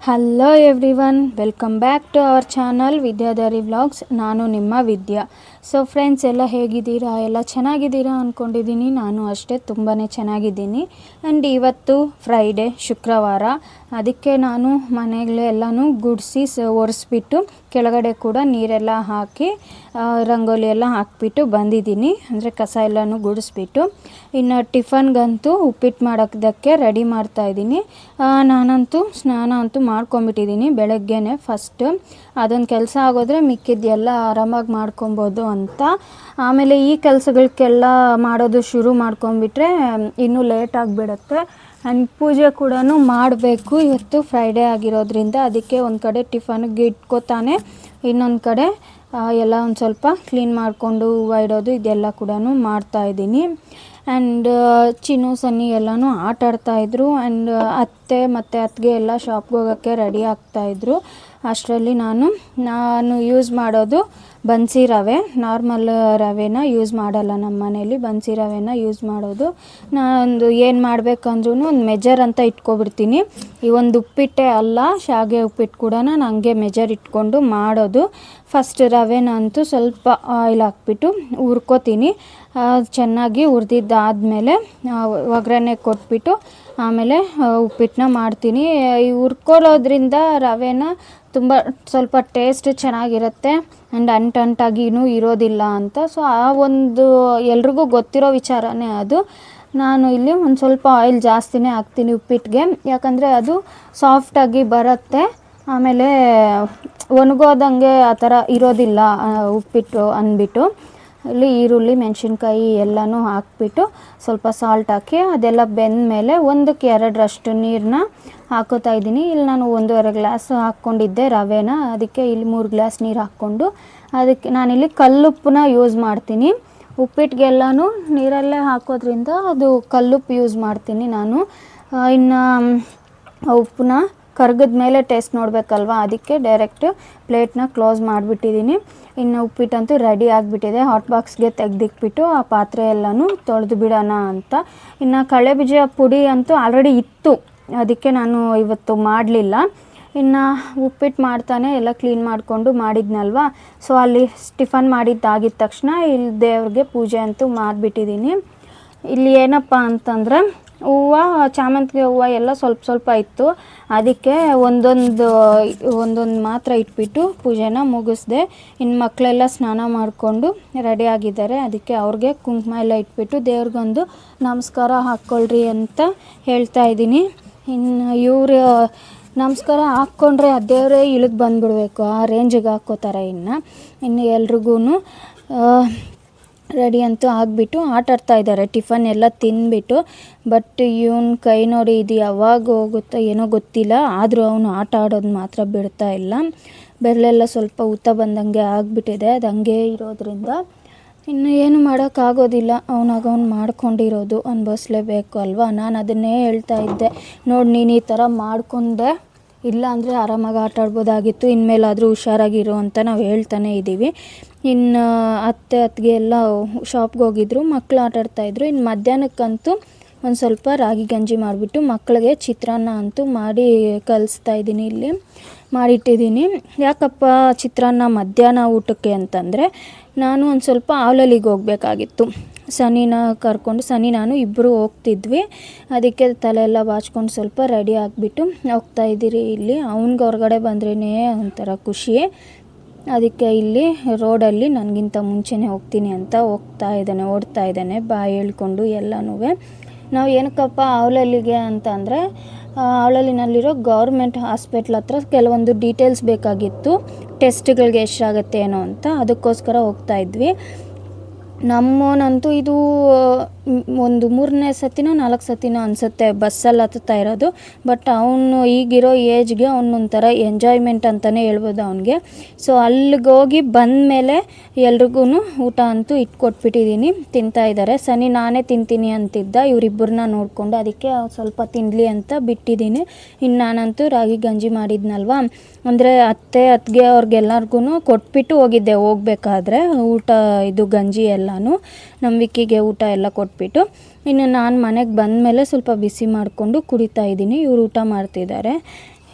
Hello everyone, welcome back to our channel Vidyadhari vlogs. ನಾನು ನಿಮ್ಮ ವಿದ್ಯಾ. So friends, ಎಲ್ಲ ಹೇಗಿದ್ದೀರಾ? ಎಲ್ಲ ಚೆನ್ನಾಗಿದ್ದೀರಾ ಅಂದ್ಕೊಂಡಿದ್ದೀನಿ. ನಾನು ಅಷ್ಟೇ ತುಂಬಾ ಚೆನ್ನಾಗಿದ್ದೀನಿ. ಆ್ಯಂಡ್ ಇವತ್ತು ಫ್ರೈಡೇ, ಶುಕ್ರವಾರ. ಅದಕ್ಕೆ ನಾನು ಮನೆಗಳೆಲ್ಲನೂ ಗುಡಿಸಿ ಒರೆಸ್ಬಿಟ್ಟು ಕೆಳಗಡೆ ಕೂಡ ನೀರೆಲ್ಲ ಹಾಕಿ ರಂಗೋಲಿ ಎಲ್ಲ ಹಾಕಿಬಿಟ್ಟು ಬಂದಿದ್ದೀನಿ. ಅಂದರೆ ಕಸ ಎಲ್ಲನೂ ಗುಡಿಸ್ಬಿಟ್ಟು ಇನ್ನು ಟಿಫನ್ಗಂತೂ ಉಪ್ಪಿಟ್ಟು ಮಾಡೋದಕ್ಕೆ ರೆಡಿ ಮಾಡ್ತಾಯಿದ್ದೀನಿ. ನಾನಂತೂ ಸ್ನಾನ ಅಂತೂ ಮಾಡ್ಕೊಂಬಿಟ್ಟಿದ್ದೀನಿ ಬೆಳಗ್ಗೆನೇ. ಫಸ್ಟು ಅದೊಂದು ಕೆಲಸ ಆಗೋದ್ರೆ ಮಿಕ್ಕಿದ್ದೆಲ್ಲ ಆರಾಮಾಗಿ ಮಾಡ್ಕೊಬೋದು ಅಂತ. ಆಮೇಲೆ ಈ ಕೆಲಸಗಳಕ್ಕೆಲ್ಲ ಮಾಡೋದು ಶುರು ಮಾಡ್ಕೊಂಬಿಟ್ರೆ ಇನ್ನೂ ಲೇಟ್ ಆಗಿಬಿಡುತ್ತೆ. ಆ್ಯಂಡ್ ಪೂಜೆ ಕೂಡ ಮಾಡಬೇಕು. ಇವತ್ತು ಫ್ರೈಡೇ ಆಗಿರೋದ್ರಿಂದ ಅದಕ್ಕೆ ಒಂದು ಕಡೆ ಟಿಫನ್ಗೆ ಇಟ್ಕೋತಾನೆ, ಇನ್ನೊಂದು ಕಡೆ ಎಲ್ಲ ಒಂದು ಸ್ವಲ್ಪ ಕ್ಲೀನ್ ಮಾಡಿಕೊಂಡು ಹೂವು ಇಡೋದು ಇದೆಲ್ಲ ಕೂಡ ಮಾಡ್ತಾಯಿದ್ದೀನಿ. ಆ್ಯಂಡ್ ಚಿನ್ನು ಸನ್ನಿ ಎಲ್ಲನೂ ಆಟ ಆಡ್ತಾಯಿದ್ರು. ಆ್ಯಂಡ್ ಅತ್ತೆ ಮತ್ತು ಅತ್ತಿಗೆ ಎಲ್ಲ ಶಾಪ್ಗೆ ಹೋಗೋಕ್ಕೆ ರೆಡಿ ಆಗ್ತಾಯಿದ್ರು. ಅಷ್ಟರಲ್ಲಿ ನಾನು ಯೂಸ್ ಮಾಡೋದು ಬನ್ಸಿ ರವೆ, ನಾರ್ಮಲ್ ರವೆನ ಯೂಸ್ ಮಾಡಲ್ಲ ನಮ್ಮ ಮನೇಲಿ, ಬನ್ಸಿ ರವೆನ ಯೂಸ್ ಮಾಡೋದು. ನಾನೊಂದು ಏನು ಮಾಡಬೇಕಂದ್ರೂ ಒಂದು ಮೆಜರ್ ಅಂತ ಇಟ್ಕೊಬಿಡ್ತೀನಿ. ಈ ಒಂದು ಉಪ್ಪಿಟ್ಟೆ ಅಲ್ಲ, ಶಾವಿಗೆ ಉಪ್ಪಿಟ್ಟು ಕೂಡ ನಾನು ಹಂಗೆ ಮೆಜರ್ ಇಟ್ಕೊಂಡು ಮಾಡೋದು. ಫಸ್ಟ್ ರವೆನಂತೂ ಸ್ವಲ್ಪ ಆಯಿಲ್ ಹಾಕ್ಬಿಟ್ಟು ಹುರ್ಕೋತೀನಿ. ಚೆನ್ನಾಗಿ ಹುರಿದಿದ್ದಾದಮೇಲೆ ಒಗ್ಗರಣೆ ಕೊಟ್ಬಿಟ್ಟು ಆಮೇಲೆ ಉಪ್ಪಿಟ್ಟನ್ನ ಮಾಡ್ತೀನಿ. ಈ ಹುರ್ಕೊಳ್ಳೋದ್ರಿಂದ ರವೆನ ಸ್ವಲ್ಪ ಟೇಸ್ಟ್ ಚೆನ್ನಾಗಿರುತ್ತೆ ಆ್ಯಂಡ್ ಅಂಟಾಗಿನೂ ಇರೋದಿಲ್ಲ ಅಂತ. ಸೊ ಆ ಒಂದು ಎಲ್ರಿಗೂ ಗೊತ್ತಿರೋ ವಿಚಾರನೇ ಅದು. ನಾನು ಇಲ್ಲಿ ಒಂದು ಸ್ವಲ್ಪ ಆಯಿಲ್ ಜಾಸ್ತಿನೇ ಹಾಕ್ತೀನಿ ಉಪ್ಪಿಟ್ಟಿಗೆ, ಯಾಕಂದರೆ ಅದು ಸಾಫ್ಟಾಗಿ ಬರುತ್ತೆ. ಆಮೇಲೆ ಒಣಗೋದಂಗೆ ಆ ಥರ ಇರೋದಿಲ್ಲ ಉಪ್ಪಿಟ್ಟು ಅಂದ್ಬಿಟ್ಟು. ಇಲ್ಲಿ ಈರುಳ್ಳಿ, ಮೆಣಸಿನ್ಕಾಯಿ ಎಲ್ಲನೂ ಹಾಕ್ಬಿಟ್ಟು ಸ್ವಲ್ಪ ಸಾಲ್ಟ್ ಹಾಕಿ ಅದೆಲ್ಲ ಬೆಂದಮೇಲೆ 1-2 ನೀರನ್ನ ಹಾಕೋತಾ ಇದ್ದೀನಿ. ಇಲ್ಲಿ ನಾನು 1.5 ಗ್ಲಾಸ್ ಹಾಕ್ಕೊಂಡಿದ್ದೆ ರವೆನ, ಅದಕ್ಕೆ ಇಲ್ಲಿ 3 ಗ್ಲಾಸ್ ನೀರು ಹಾಕ್ಕೊಂಡು ಅದಕ್ಕೆ ನಾನಿಲ್ಲಿ ಕಲ್ಲುಪ್ಪನ್ನ ಯೂಸ್ ಮಾಡ್ತೀನಿ. ಉಪ್ಪಿಟ್ಟಿಗೆಲ್ಲನೂ ನೀರಲ್ಲೇ ಹಾಕೋದ್ರಿಂದ ಅದು ಕಲ್ಲುಪ್ಪು ಯೂಸ್ ಮಾಡ್ತೀನಿ ನಾನು. ಇನ್ನು ಉಪ್ಪನ್ನ ಕರ್ಗದ ಮೇಲೆ ಟೇಸ್ಟ್ ನೋಡಬೇಕಲ್ವ, ಅದಕ್ಕೆ ಡೈರೆಕ್ಟ್ ಪ್ಲೇಟ್ನ ಕ್ಲೋಸ್ ಮಾಡಿಬಿಟ್ಟಿದ್ದೀನಿ. ಇನ್ನು ಉಪ್ಪಿಟ್ಟಂತೂ ರೆಡಿ ಆಗಿಬಿಟ್ಟಿದೆ. ಹಾಟ್ ಬಾಕ್ಸ್ಗೆ ತೆಗೆದಿಕ್ಬಿಟ್ಟು ಆ ಪಾತ್ರೆ ಎಲ್ಲನೂ ತೊಳೆದು ಬಿಡೋಣ ಅಂತ. ಇನ್ನು ಕಡಲೆಬೀಜ ಪುಡಿ ಅಂತೂ ಆಲ್ರೆಡಿ ಇತ್ತು, ಅದಕ್ಕೆ ನಾನು ಇವತ್ತು ಮಾಡಲಿಲ್ಲ. ಇನ್ನು ಉಪ್ಪಿಟ್ಟು ಮಾಡ್ತಾನೆ ಎಲ್ಲ ಕ್ಲೀನ್ ಮಾಡಿಕೊಂಡು ಮಾಡಿದ್ನಲ್ವ. ಸೊ ಅಲ್ಲಿ ಟಿಫನ್ ಮಾಡಿದ್ದಾಗಿದ್ದ ತಕ್ಷಣ ಇಲ್ಲಿ ದೇವ್ರಿಗೆ ಪೂಜೆ ಅಂತೂ ಮಾಡಿಬಿಟ್ಟಿದ್ದೀನಿ. ಇಲ್ಲಿ ಏನಪ್ಪ ಅಂತಂದರೆ ಹೂವು, ಚಾಮಂತಿಗೆ ಹೂವು ಎಲ್ಲ ಸ್ವಲ್ಪ ಇತ್ತು. ಅದಕ್ಕೆ ಒಂದೊಂದು ಮಾತ್ರ ಇಟ್ಬಿಟ್ಟು ಪೂಜೆನ ಮುಗಿಸ್ದೆ. ಇನ್ನು ಮಕ್ಕಳೆಲ್ಲ ಸ್ನಾನ ಮಾಡಿಕೊಂಡು ರೆಡಿ ಆಗಿದ್ದಾರೆ. ಅದಕ್ಕೆ ಅವ್ರಿಗೆ ಕುಂಕುಮ ಎಲ್ಲ ಇಟ್ಬಿಟ್ಟು ದೇವ್ರಿಗೊಂದು ನಮಸ್ಕಾರ ಹಾಕ್ಕೊಳ್ರಿ ಅಂತ ಹೇಳ್ತಾ ಇದ್ದೀನಿ. ಇನ್ನು ಇವರು ನಮಸ್ಕಾರ ಹಾಕ್ಕೊಂಡ್ರೆ ಆ ದೇವರೇ ಇಳಿದು ಬಂದುಬಿಡ್ಬೇಕು, ಆ ರೇಂಜಿಗೆ ಹಾಕ್ಕೋತಾರೆ. ಇನ್ನು ಎಲ್ರಿಗೂ ರೆಡಿ ಅಂತೂ ಆಗಿಬಿಟ್ಟು ಆಟಾಡ್ತಾ ಇದ್ದಾರೆ ಟಿಫನ್ ಎಲ್ಲ ತಿಂದ್ಬಿಟ್ಟು. ಬಟ್ ಇವನ ಕೈ ನೋಡಿ, ಇದು ಯಾವಾಗ ಹೋಗುತ್ತೋ ಏನೋ ಗೊತ್ತಿಲ್ಲ, ಆದರೂ ಅವನು ಆಟ ಆಡೋದು ಮಾತ್ರ ಬಿಡ್ತಾ ಇಲ್ಲ. ಬೆರಳೆಲ್ಲ ಸ್ವಲ್ಪ ಊತ ಬಂದಂಗೆ ಆಗಿಬಿಟ್ಟಿದೆ. ಅದು ಹಂಗೆ ಇರೋದ್ರಿಂದ ಇನ್ನು ಏನು ಮಾಡೋಕ್ಕಾಗೋದಿಲ್ಲ, ಅವನು ಮಾಡ್ಕೊಂಡಿರೋದು ಅನುಭವಿಸ್ಲೇಬೇಕು ಅಲ್ವಾ. ನಾನು ಅದನ್ನೇ ಹೇಳ್ತಾ ಇದ್ದೆ, ನೋಡಿ ನೀನು ಈ ಥರ ಮಾಡ್ಕೊಂಡೆ, ಇಲ್ಲ ಅಂದರೆ ಆರಾಮಾಗಿ ಆಟ ಆಡ್ಬೋದಾಗಿತ್ತು, ಇನ್ಮೇಲಾದರೂ ಹುಷಾರಾಗಿರು ಅಂತ ನಾವು ಹೇಳ್ತಾನೆ ಇದ್ದೀವಿ. ಇನ್ನು ಅತ್ತಿಗೆ ಎಲ್ಲ ಶಾಪ್ಗೆ ಹೋಗಿದ್ರು, ಮಕ್ಕಳು ಆಟಾಡ್ತಾಯಿದ್ರು. ಇನ್ನು ಮಧ್ಯಾಹ್ನಕ್ಕಂತೂ ಒಂದು ಸ್ವಲ್ಪ ರಾಗಿ ಗಂಜಿ ಮಾಡಿಬಿಟ್ಟು ಮಕ್ಕಳಿಗೆ ಚಿತ್ರಾನ್ನ ಅಂತೂ ಮಾಡಿ ಕಲಿಸ್ತಾ ಇದ್ದೀನಿ. ಇಲ್ಲಿ ಮಾಡಿಟ್ಟಿದ್ದೀನಿ. ಯಾಕಪ್ಪ ಚಿತ್ರಾನ್ನ ಮಧ್ಯಾಹ್ನ ಊಟಕ್ಕೆ ಅಂತಂದರೆ, ನಾನು ಒಂದು ಸ್ವಲ್ಪ ಆವಲಲ್ಲಿಗೆ ಹೋಗಬೇಕಾಗಿತ್ತು. ಸನಿ ನಾನು ಇಬ್ಬರು ಹೋಗ್ತಿದ್ವಿ. ಅದಕ್ಕೆ ತಲೆ ಎಲ್ಲ ಬಾಚ್ಕೊಂಡು ಸ್ವಲ್ಪ ರೆಡಿ ಆಗಿಬಿಟ್ಟು ಹೋಗ್ತಾಯಿದ್ದೀರಿ. ಇಲ್ಲಿ ಅವ್ನಿಗೆ ಹೊರಗಡೆ ಬಂದ್ರೇ ಒಂಥರ ಖುಷಿ. ಅದಕ್ಕೆ ಇಲ್ಲಿ ರೋಡಲ್ಲಿ ನನಗಿಂತ ಮುಂಚೆನೇ ಹೋಗ್ತೀನಿ ಅಂತ ಓಡ್ತಾ ಇದ್ದಾನೆ ಬಾಯಿ ಹೇಳ್ಕೊಂಡು ಎಲ್ಲನೂ. ನಾವು ಏನಕ್ಕಪ್ಪ ಆವಲಲ್ಲಿಗೆ ಅಂತ ಅಂದರೆ, ಆವಲಲ್ಲಿನಲ್ಲಿರೋ ಗೌರ್ಮೆಂಟ್ ಹಾಸ್ಪಿಟ್ಲ್ ಹತ್ರ ಕೆಲವೊಂದು ಡೀಟೇಲ್ಸ್ ಬೇಕಾಗಿತ್ತು, ಟೆಸ್ಟ್ಗಳಿಗೆ ಎಷ್ಟಾಗುತ್ತೆ ಏನೋ ಅಂತ, ಅದಕ್ಕೋಸ್ಕರ ಹೋಗ್ತಾಯಿದ್ವಿ. ನಮ್ಮವನಂತೂ ಇದು ಒಂದು 3ನೇ ಸತಿನೋ 4 ಸತಿನೋ ಅನಿಸುತ್ತೆ ಬಸ್ಸಲ್ಲಿ ಹತ್ತುತ್ತಾ ಇರೋದು. ಬಟ್ ಅವನು ಈಗಿರೋ ಏಜ್ಗೆ ಅವನೊಂಥರ ಎಂಜಾಯ್ಮೆಂಟ್ ಅಂತಲೇ ಹೇಳ್ಬೋದು ಅವನಿಗೆ. ಸೊ ಅಲ್ಲಿಗೆ ಹೋಗಿ ಬಂದಮೇಲೆ ಎಲ್ರಿಗೂ ಊಟ ಅಂತೂ ಇಟ್ಕೊಟ್ಬಿಟ್ಟಿದ್ದೀನಿ, ತಿಂತಾಯಿದ್ದಾರೆ. ನಾನೇ ತಿಂತೀನಿ ಅಂತಿದ್ದ, ಇವರಿಬ್ಬರನ್ನ ನೋಡಿಕೊಂಡು ಅದಕ್ಕೆ ಸ್ವಲ್ಪ ತಿನ್ನಲಿ ಅಂತ ಬಿಟ್ಟಿದ್ದೀನಿ. ಇನ್ನು ನಾನಂತೂ ರಾಗಿ ಗಂಜಿ ಮಾಡಿದ್ನಲ್ವ, ಅಂದರೆ ಅತ್ತಿಗೆ ಅವ್ರಿಗೆಲ್ಲರಿಗೂ ಕೊಟ್ಬಿಟ್ಟು ಹೋಗಬೇಕಾದ್ರೆ ಊಟ, ಇದು ಗಂಜಿ ಎಲ್ಲನೂ ನಮ್ಮ ವಿಕ್ಕಿಗೆ ಊಟ ಎಲ್ಲ ಕೊಟ್ಬಿಟ್ಟು ಇನ್ನು ನಾನು ಮನೆಗೆ ಬಂದಮೇಲೆ ಸ್ವಲ್ಪ ಬಿಸಿ ಮಾಡಿಕೊಂಡು ಕುಡಿತಾ ಇದ್ದೀನಿ. ಇವರು ಊಟ ಮಾಡ್ತಿದ್ದಾರೆ.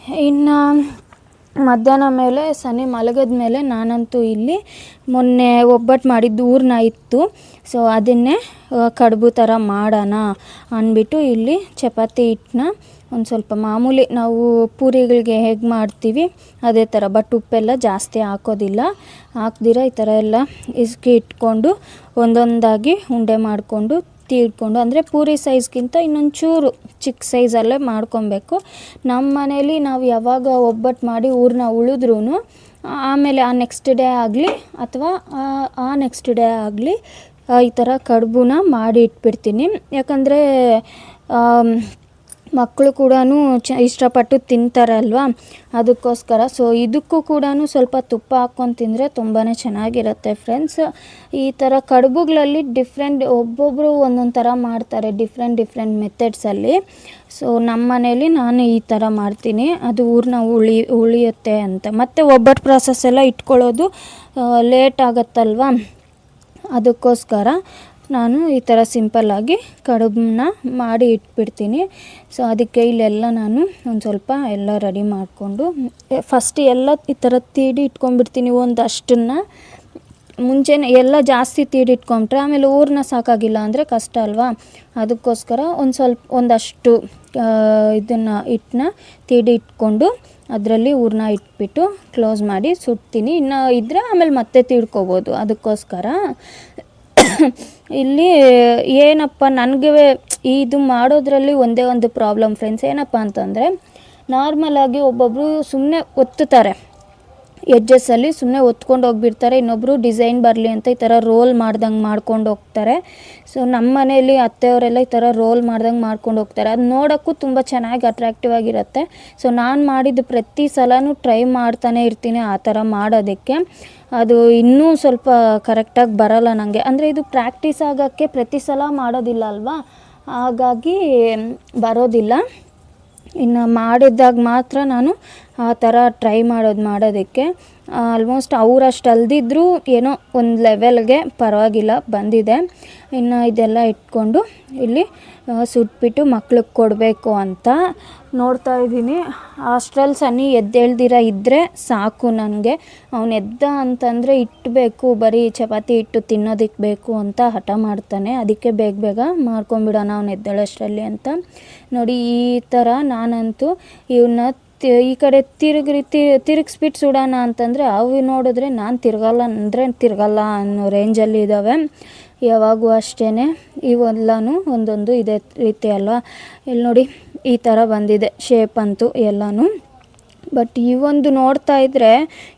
ಇನ್ನು ಮಧ್ಯಾಹ್ನ ಮೇಲೆ ಸನಿ ಮಲಗಿದ ಮೇಲೆ ನಾನಂತೂ ಇಲ್ಲಿ ಮೊನ್ನೆ ಒಬ್ಬಟ್ಟು ಮಾಡಿದ್ದು ಹೂರ್ಣ ಇತ್ತು. ಸೊ ಅದನ್ನೇ ಕಡುಬು ಥರ ಮಾಡೋಣ ಅಂದ್ಬಿಟ್ಟು ಇಲ್ಲಿ ಚಪಾತಿ ಹಿಟ್ಟನ್ನ ಒಂದು ಸ್ವಲ್ಪ ಮಾಮೂಲಿ ನಾವು ಪೂರಿಗಳಿಗೆ ಹೇಗೆ ಮಾಡ್ತೀವಿ ಅದೇ ಥರ, ಬಟ್ ಉಪ್ಪೆಲ್ಲ ಜಾಸ್ತಿ ಹಾಕೋದಿಲ್ಲ. ಹಾಕ್ದಿರ ಈ ಥರ ಎಲ್ಲ ಇಸ್ಕಿ ಇಟ್ಕೊಂಡು ಒಂದೊಂದಾಗಿ ಉಂಡೆ ಮಾಡಿಕೊಂಡು ತೀಡ್ಕೊಂಡು, ಅಂದರೆ ಪೂರಿ ಸೈಜ್ಗಿಂತ ಇನ್ನೊಂಚೂರು ಚಿಕ್ಕ ಸೈಜಲ್ಲೇ ಮಾಡ್ಕೊಬೇಕು. ನಮ್ಮ ಮನೇಲಿ ನಾವು ಯಾವಾಗ ಒಬ್ಬಟ್ಟು ಮಾಡಿ ಹೂರ್ಣ ಉಳಿದ್ರೂ ಆಮೇಲೆ ಆ ನೆಕ್ಸ್ಟ್ ಡೇ ಆಗಲಿ ಅಥವಾ ಆ ನೆಕ್ಸ್ಟ್ ಡೇ ಆಗಲಿ ಈ ಥರ ಕಡುಬುನ ಮಾಡಿ ಇಟ್ಬಿಡ್ತೀನಿ. ಯಾಕಂದರೆ ಮಕ್ಕಳು ಕೂಡ ಇಷ್ಟಪಟ್ಟು ತಿಂತಾರಲ್ವ, ಅದಕ್ಕೋಸ್ಕರ. ಸೊ ಇದಕ್ಕೂ ಕೂಡ ಸ್ವಲ್ಪ ತುಪ್ಪ ಹಾಕ್ಕೊಂಡು ತಿಂದರೆ ತುಂಬಾ ಚೆನ್ನಾಗಿರುತ್ತೆ ಫ್ರೆಂಡ್ಸ್. ಈ ಥರ ಕಡುಬುಗಳಲ್ಲಿ ಒಬ್ಬೊಬ್ಬರು ಒಂದೊಂದು ಥರ ಮಾಡ್ತಾರೆ, ಡಿಫ್ರೆಂಟ್ ಮೆಥಡ್ಸಲ್ಲಿ. ಸೊ ನಮ್ಮ ಮನೇಲಿ ನಾನು ಈ ಥರ ಮಾಡ್ತೀನಿ, ಅದು ಹೂರ್ಣ ಉಳಿಯುತ್ತೆ ಅಂತ. ಮತ್ತು ಒಬ್ಬಟ್ಟು ಪ್ರಾಸೆಸ್ ಎಲ್ಲ ಇಟ್ಕೊಳ್ಳೋದು ಲೇಟ್ ಆಗುತ್ತಲ್ವ, ಅದಕ್ಕೋಸ್ಕರ ನಾನು ಈ ಥರ ಸಿಂಪಲ್ಲಾಗಿ ಕಡುಬನ್ನ ಮಾಡಿ ಇಟ್ಬಿಡ್ತೀನಿ. ಸೊ ಅದಕ್ಕೆ ಇಲ್ಲೆಲ್ಲ ನಾನು ಒಂದು ಸ್ವಲ್ಪ ಎಲ್ಲ ರೆಡಿ ಮಾಡಿಕೊಂಡು ಫಸ್ಟ್ ಎಲ್ಲ ಈ ಥರ ತೀಡಿ ಇಟ್ಕೊಂಡ್ಬಿಡ್ತೀನಿ. ಒಂದಷ್ಟನ್ನು ಮುಂಚೆನೇ ಎಲ್ಲ ಜಾಸ್ತಿ ತೀಡಿ ಇಟ್ಕೊಂಡ್ರೆ ಆಮೇಲೆ ಹೂರ್ಣ ಸಾಕಾಗಿಲ್ಲ ಅಂದರೆ ಕಷ್ಟ ಅಲ್ವಾ, ಅದಕ್ಕೋಸ್ಕರ ಒಂದಷ್ಟು ಇದನ್ನು ಹಿಟ್ಟನ್ನ ತೀಡಿ ಇಟ್ಕೊಂಡು ಅದರಲ್ಲಿ ಹೂರ್ಣ ಇಟ್ಬಿಟ್ಟು ಕ್ಲೋಸ್ ಮಾಡಿ ಸುಡ್ತೀನಿ. ಇನ್ನು ಇದ್ದರೆ ಆಮೇಲೆ ಮತ್ತೆ ತೀಡ್ಕೋಬೋದು, ಅದಕ್ಕೋಸ್ಕರ. ಇಲ್ಲಿ ಏನಪ್ಪ ನನಗೆ ಇದು ಮಾಡೋದ್ರಲ್ಲಿ ಒಂದೇ ಒಂದು ಪ್ರಾಬ್ಲಮ್ ಫ್ರೆಂಡ್ಸ್, ಏನಪ್ಪ ಅಂತಂದರೆ ನಾರ್ಮಲಾಗಿ ಒಬ್ಬೊಬ್ಬರು ಸುಮ್ಮನೆ ಒತ್ತುತ್ತಾರೆ, ಎಡ್ಜಸ್ಸಲ್ಲಿ ಸುಮ್ಮನೆ ಒತ್ಕೊಂಡು ಹೋಗ್ಬಿಡ್ತಾರೆ. ಇನ್ನೊಬ್ಬರು ಡಿಸೈನ್ ಬರಲಿ ಅಂತ ಈ ಥರ ರೋಲ್ ಮಾಡ್ದಂಗೆ ಮಾಡ್ಕೊಂಡು ಹೋಗ್ತಾರೆ. ಸೊ ನಮ್ಮ ಮನೇಲಿ ಅತ್ತೆಯವರೆಲ್ಲ ಈ ಥರ ರೋಲ್ ಮಾಡ್ದಂಗೆ ಮಾಡ್ಕೊಂಡು ಹೋಗ್ತಾರೆ. ಅದು ನೋಡೋಕ್ಕೂ ತುಂಬ ಚೆನ್ನಾಗಿ ಅಟ್ರಾಕ್ಟಿವ್ ಆಗಿರುತ್ತೆ. ಸೊ ನಾನು ಮಾಡಿದ್ದು ಪ್ರತಿ ಸಲನೂ ಟ್ರೈ ಮಾಡ್ತಾನೆ ಇರ್ತೀನಿ ಆ ಥರ ಮಾಡೋದಕ್ಕೆ. ಅದು ಇನ್ನೂ ಸ್ವಲ್ಪ ಕರೆಕ್ಟಾಗಿ ಬರೋಲ್ಲ ನನಗೆ, ಅಂದರೆ ಇದು ಪ್ರಾಕ್ಟೀಸ್ ಆಗೋಕ್ಕೆ ಪ್ರತಿ ಸಲ ಮಾಡೋದಿಲ್ಲ ಅಲ್ವಾ, ಹಾಗಾಗಿ ಬರೋದಿಲ್ಲ. ಇನ್ನು ಮಾಡಿದಾಗ ಮಾತ್ರ ನಾನು ಆ ಥರ ಟ್ರೈ ಮಾಡೋದಕ್ಕೆ ಆಲ್ಮೋಸ್ಟ್ ಅವರಷ್ಟು ಅಲ್ದಿದ್ರೂ ಏನೋ ಒಂದು ಲೆವೆಲ್ಗೆ ಪರವಾಗಿಲ್ಲ ಬಂದಿದೆ. ಇನ್ನು ಇದೆಲ್ಲ ಇಟ್ಕೊಂಡು ಇಲ್ಲಿ ಸುಟ್ಬಿಟ್ಟು ಮಕ್ಳಿಗೆ ಕೊಡಬೇಕು ಅಂತ ನೋಡ್ತಾ ಇದ್ದೀನಿ. ಅಷ್ಟ್ರಲ್ಲಿ ಸನಿ ಎದ್ದೇಳ್ದಿರ ಇದ್ದರೆ ಸಾಕು ನನಗೆ. ಅವನು ಎದ್ದ ಅಂತಂದರೆ ಇಟ್ಟಬೇಕು, ಬರೀ ಚಪಾತಿ ಇಟ್ಟು ತಿನ್ನೋದಕ್ಕೆ ಬೇಕು ಅಂತ ಹಠ ಮಾಡ್ತಾನೆ. ಅದಕ್ಕೆ ಬೇಗ ಮಾಡ್ಕೊಂಬಿಡೋಣ ಅವನು ಎದ್ದೇಳೋಷ್ಟರಲ್ಲಿ ಅಂತ. ನೋಡಿ ಈ ಥರ ನಾನಂತೂ ಇವನ್ನ ಈ ಕಡೆ ತಿರುಗಿಸ್ಬಿಟ್ಟು ಸುಡೋಣ ಅಂತಂದರೆ ಅವು ನೋಡಿದ್ರೆ ನಾನು ತಿರ್ಗಲ್ಲ ಅನ್ನೋ ರೇಂಜಲ್ಲಿ ಇದ್ದಾವೆ. ಯಾವಾಗೂ ಅಷ್ಟೇ ಇವೆಲ್ಲನೂ ಒಂದೊಂದು ಇದೇ ರೀತಿ ಅಲ್ವಾ. ಇಲ್ಲಿ ನೋಡಿ ಈ ಥರ ಬಂದಿದೆ ಶೇಪ್ ಅಂತೂ ಎಲ್ಲನೂ. ಬಟ್ ಈ ಒಂದು ನೋಡ್ತಾ ಇದ್ದರೆ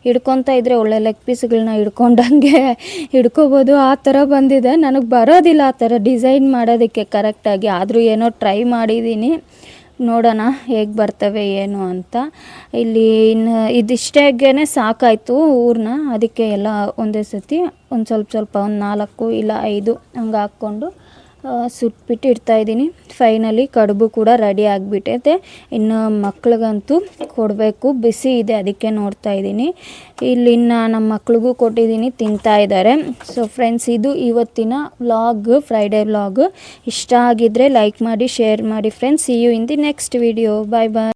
ಹಿಡ್ಕೊತಾ ಇದ್ದರೆ ಒಳ್ಳೆ ಲೆಗ್ ಪೀಸ್ಗಳನ್ನ ಹಿಡ್ಕೊಂಡಂಗೆ ಹಿಡ್ಕೋಬೋದು, ಆ ಥರ ಬಂದಿದೆ. ನನಗೆ ಬರೋದಿಲ್ಲ ಆ ಥರ ಡಿಸೈನ್ ಮಾಡೋದಕ್ಕೆ ಕರೆಕ್ಟಾಗಿ, ಆದರೂ ಏನೋ ಟ್ರೈ ಮಾಡಿದ್ದೀನಿ, ನೋಡೋಣ ಹೇಗೆ ಬರ್ತವೆ ಏನು ಅಂತ. ಇಲ್ಲಿ ಇನ್ನು ಇದಿಷ್ಟೇಗೇ ಸಾಕಾಯಿತು ಹೂರ್ಣ, ಅದಕ್ಕೆ ಎಲ್ಲ ಒಂದೇ ಸತಿ ಒಂದು ಸ್ವಲ್ಪ ಒಂದು 4 ಇಲ್ಲ 5 ಹಂಗೆ ಹಾಕ್ಕೊಂಡು ಸುಟ್ಬಿಟ್ಟು ಇಡ್ತಾಯಿದ್ದೀನಿ. ಫೈನಲಿ ಕಡುಬು ಕೂಡ ರೆಡಿ ಆಗಿಬಿಟ್ಟೈತೆ. ಇನ್ನು ಮಕ್ಳಿಗಂತೂ ಕೊಡಬೇಕು, ಬಿಸಿ ಇದೆ ಅದಕ್ಕೆ ನೋಡ್ತಾ ಇದ್ದೀನಿ. ಇಲ್ಲಿನ್ನು ನಮ್ಮ ಮಕ್ಳಿಗೂ ಕೊಟ್ಟಿದ್ದೀನಿ, ತಿಂತಾ ಇದ್ದಾರೆ. ಸೊ ಫ್ರೆಂಡ್ಸ್, ಇದು ಇವತ್ತಿನ ವ್ಲಾಗ್, ಫ್ರೈಡೇ ವ್ಲಾಗ್. ಇಷ್ಟ ಆಗಿದ್ದರೆ ಲೈಕ್ ಮಾಡಿ, ಶೇರ್ ಮಾಡಿ friends. See you in the next video. Bye bye.